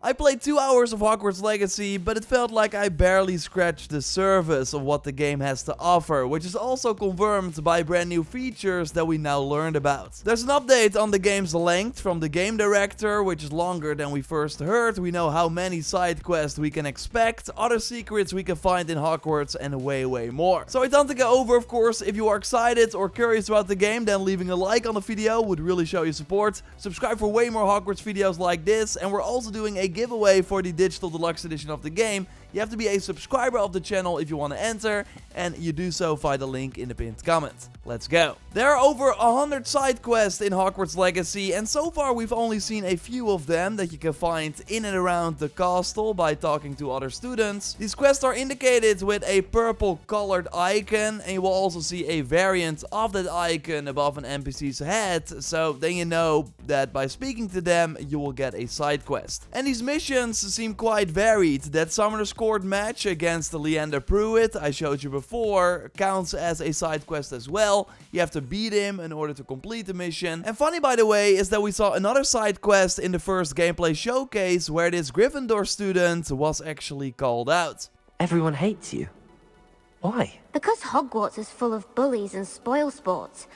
I played 2 hours of Hogwarts Legacy, but it felt like I barely scratched the surface of what the game has to offer, which is also confirmed by brand new features that we now learned about. There's an update on the game's length from the game director, which is longer than we first heard. We know how many side quests we can expect, other secrets we can find in Hogwarts, and way more. So I don't think over, of course. If you are excited or curious about the game, then leaving a like on the video would really show your support. Subscribe for way more Hogwarts videos like this, and we're also doing a giveaway for the digital deluxe edition of the game. You have to be a subscriber of the channel if you want to enter, and you do so via the link in the pinned comment. Let's go. There are over 100 side quests in Hogwarts Legacy, and so far we've only seen a few of them that you can find in and around the castle by talking to other students. These quests are indicated with a purple colored icon, and you will also see a variant of that icon above an NPC's head, so then you know that by speaking to them you will get a side quest. And these missions seem quite varied. That Summoner's Court match against Leander Pruitt I showed you before counts as a side quest as well. You have to beat him in order to complete the mission. And funny, by the way, is that we saw another side quest in the first gameplay showcase where this Gryffindor student was actually called out. Everyone hates you. Why? Because Hogwarts is full of bullies and spoilsports.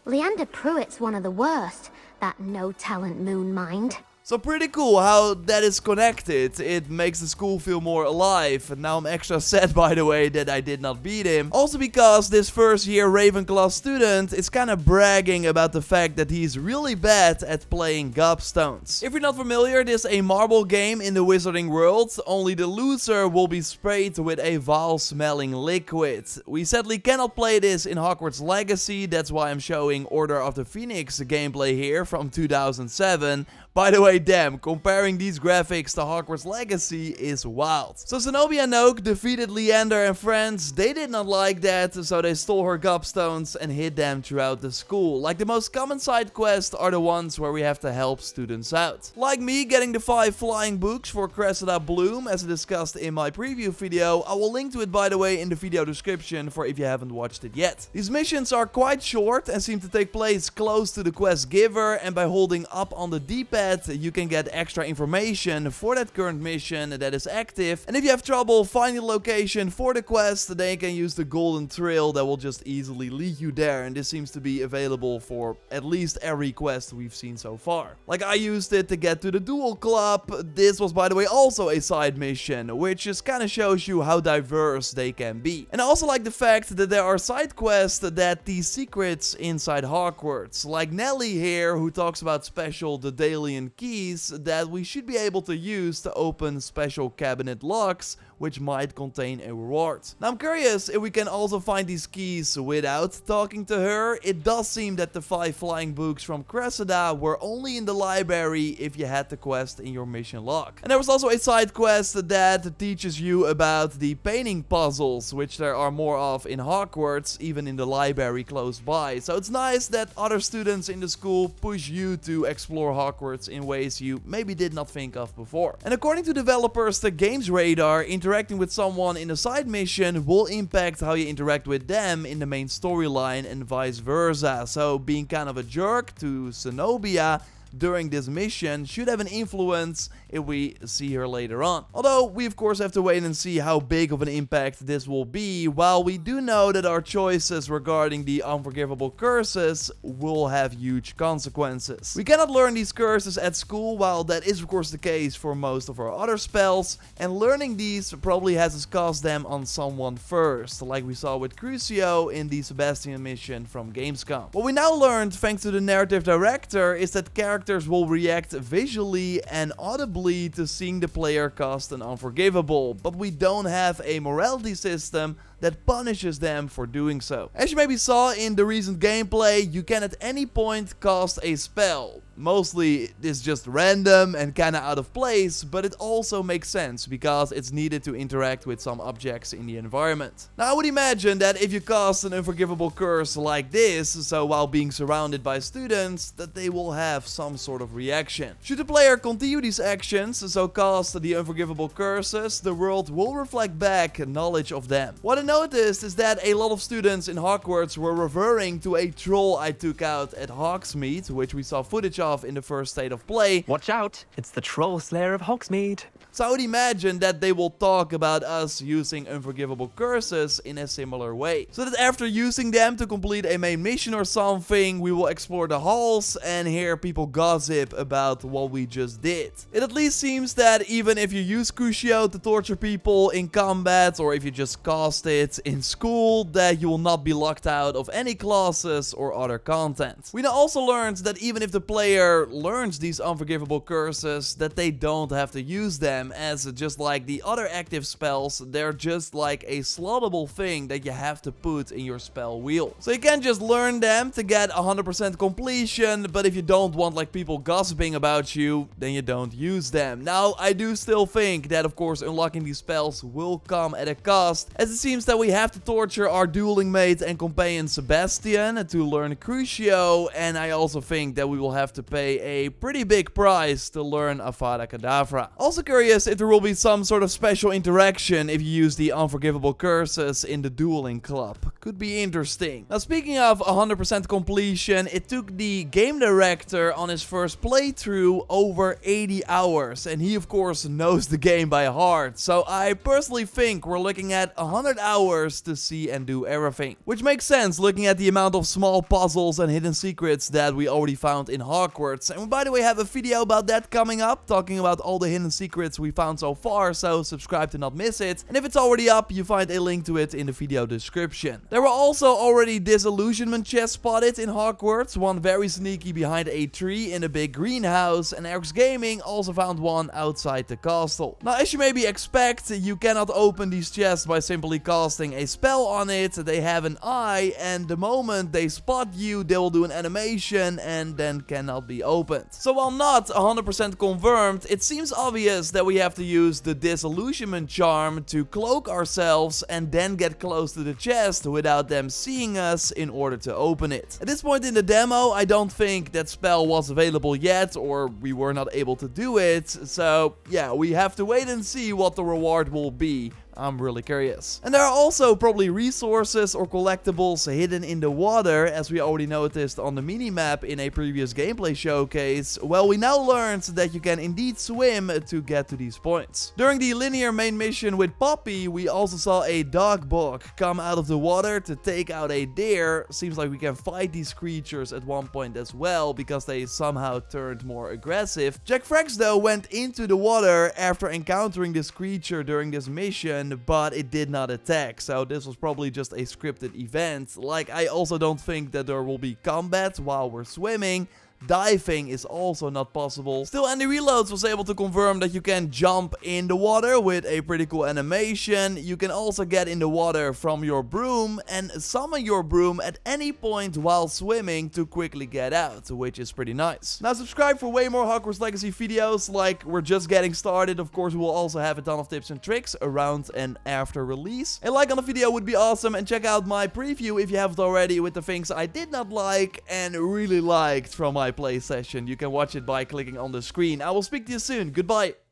Leander Pruitt's one of the worst, that no-talent moon mind. So pretty cool how that is connected. It makes the school feel more alive. And now I'm extra sad, by the way, that I did not beat him. Also because this first year Ravenclaw student is kind of bragging about the fact that he's really bad at playing gobstones. If you're not familiar, this is a marble game in the wizarding world. Only the loser will be sprayed with a vile-smelling liquid. We sadly cannot play this in Hogwarts Legacy. That's why I'm showing Order of the Phoenix gameplay here from 2007. By the way, damn, comparing these graphics to Hogwarts Legacy is wild. So Zenobia Noak defeated Leander and friends. They did not like that, so they stole her gobstones and hid them throughout the school. Like the most common side quests are the ones where we have to help students out. Like me getting the 5 flying books for Cressida Bloom, as discussed in my preview video. I will link to it, by the way, in the video description for if you haven't watched it yet. These missions are quite short and seem to take place close to the quest giver, and by holding up on the D-pad you can get extra information for that current mission that is active. And if you have trouble finding the location for the quest, then you can use the golden trail that will just easily lead you there. And this seems to be available for at least every quest we've seen so far. Like I used it to get to the Duel Club. This was, by the way, also a side mission, which just kind of shows you how diverse they can be. And I also like the fact that there are side quests that tease secrets inside Hogwarts. Like Nellie here, who talks about special Daedalian keys that we should be able to use to open special cabinet locks, which might contain a reward. Now I'm curious if we can also find these keys without talking to her. It does seem that the 5 flying books from Cressida were only in the library if you had the quest in your mission log. And there was also a side quest that teaches you about the painting puzzles, which there are more of in Hogwarts, even in the library close by. So it's nice that other students in the school push you to explore Hogwarts in ways you maybe did not think of before. And according to developers, the game's radar, interacting with someone in a side mission will impact how you interact with them in the main storyline and vice versa. So being kind of a jerk to Zenobia during this mission should have an influence if we see her later on. Although we of course have to wait and see how big of an impact this will be, while we do know that our choices regarding the unforgivable curses will have huge consequences. We cannot learn these curses at school, while that is of course the case for most of our other spells, and learning these probably has to cast them on someone first, like we saw with Crucio in the Sebastian mission from Gamescom. What we now learned thanks to the narrative director is that characters will react visually and audibly to seeing the player cast an unforgivable, but we don't have a morality system that punishes them for doing so. As you maybe saw in the recent gameplay, you can at any point cast a spell. Mostly it's just random and kinda out of place, but it also makes sense because it's needed to interact with some objects in the environment. Now I would imagine that if you cast an unforgivable curse like this, so while being surrounded by students, that they will have some sort of reaction. Should the player continue these actions, so cast the unforgivable curses, the world will reflect back knowledge of them. What an noticed is that a lot of students in Hogwarts were referring to a troll I took out at Hogsmeade, which we saw footage of in the first state of play. Watch out, it's the Troll Slayer of Hogsmeade. So I would imagine that they will talk about us using unforgivable curses in a similar way. So that after using them to complete a main mission or something, we will explore the halls and hear people gossip about what we just did. It at least seems that even if you use Crucio to torture people in combat, or if you just cast it in school, that you will not be locked out of any classes or other content. We now also learned that even if the player learns these unforgivable curses, that they don't have to use them, as just like the other active spells, they're just like a slottable thing that you have to put in your spell wheel. So you can just learn them to get 100% completion, but if you don't want like people gossiping about you, then you don't use them. Now, I do still think that of course unlocking these spells will come at a cost, as it seems that we have to torture our dueling mate and companion Sebastian to learn Crucio, and I also think that we will have to pay a pretty big price to learn Avada Kedavra. Also curious if there will be some sort of special interaction if you use the unforgivable curses in the dueling club. Could be interesting. Now, speaking of 100% completion, it took the game director on his first playthrough over 80 hours, and he of course knows the game by heart. So I personally think we're looking at 100 hours to see and do everything, which makes sense looking at the amount of small puzzles and hidden secrets that we already found in Hogwarts. And we, by the way, have a video about that coming up, talking about all the hidden secrets we found so far, so subscribe to not miss it. And if it's already up, you find a link to it in the video description. There were also already disillusionment chests spotted in Hogwarts, one very sneaky behind a tree in a big greenhouse, and Arekkz Gaming also found one outside the castle. Now, as you maybe expect, you cannot open these chests by simply casting a spell on it. They have an eye, and the moment they spot you, they will do an animation and then cannot be opened. So while not 100% confirmed, it seems obvious that we have to use the disillusionment charm to cloak ourselves and then get close to the chest without them seeing us in order to open it. At this point in the demo, I don't think that spell was available yet, or we were not able to do it. So yeah, we have to wait and see what the reward will be. I'm really curious. And there are also probably resources or collectibles hidden in the water, as we already noticed on the minimap in a previous gameplay showcase. Well, we now learned that you can indeed swim to get to these points. During the linear main mission with Poppy, we also saw a dog bug come out of the water to take out a deer. Seems like we can fight these creatures at one point as well, because they somehow turned more aggressive. Jackfrags though went into the water after encountering this creature during this mission, but it did not attack, so this was probably just a scripted event. Like, I also don't think that there will be combat while we're swimming. Diving is also not possible. Still, AndyReloads was able to confirm that you can jump in the water with a pretty cool animation. You can also get in the water from your broom and summon your broom at any point while swimming to quickly get out, which is pretty nice. Now subscribe for way more Hogwarts Legacy videos. Like, we're just getting started. Of course, we will also have a ton of tips and tricks around and after release. A like on the video would be awesome, and check out my preview if you haven't already, with the things I did not like and really liked from my play session. You can watch it by clicking on the screen. I will speak to you soon. Goodbye.